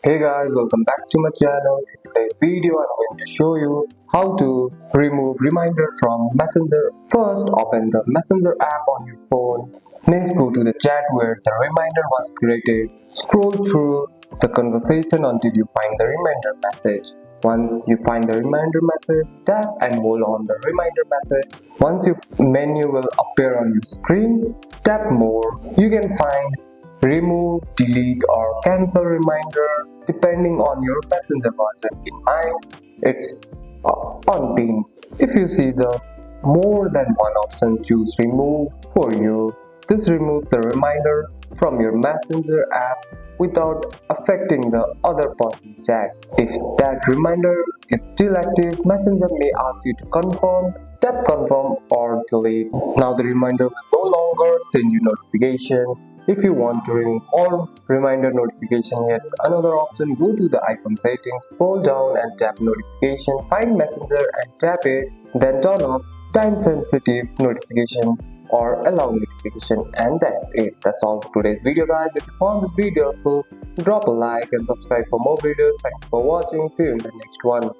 Hey guys, welcome back to my channel. In today's video, I'm going to show you how to remove reminder from Messenger. First, open the Messenger app on your phone. Next, go to the chat where the reminder was created. Scroll through the conversation until you find the reminder message. Once you find the reminder message, tap and hold on the reminder message. Once your menu will appear on your screen, tap more. You can find remove, delete or cancel reminder depending on your messenger version. In mine, it's on pin. If you see the more than one option, choose remove for you. This removes the reminder from your messenger app without affecting the other person's chat. If that reminder is still active, messenger may ask you to confirm. Tap confirm or delete. Now the reminder will no longer send you notification. If you want to remove all reminder notification, here's another option. Go to the icon settings, scroll down and tap notification, find messenger and tap it, then turn off time sensitive notification or allow notification, and that's it. That's all for today's video guys. If you found this video helpful, drop a like and subscribe for more videos. Thanks for watching. See you in the next one.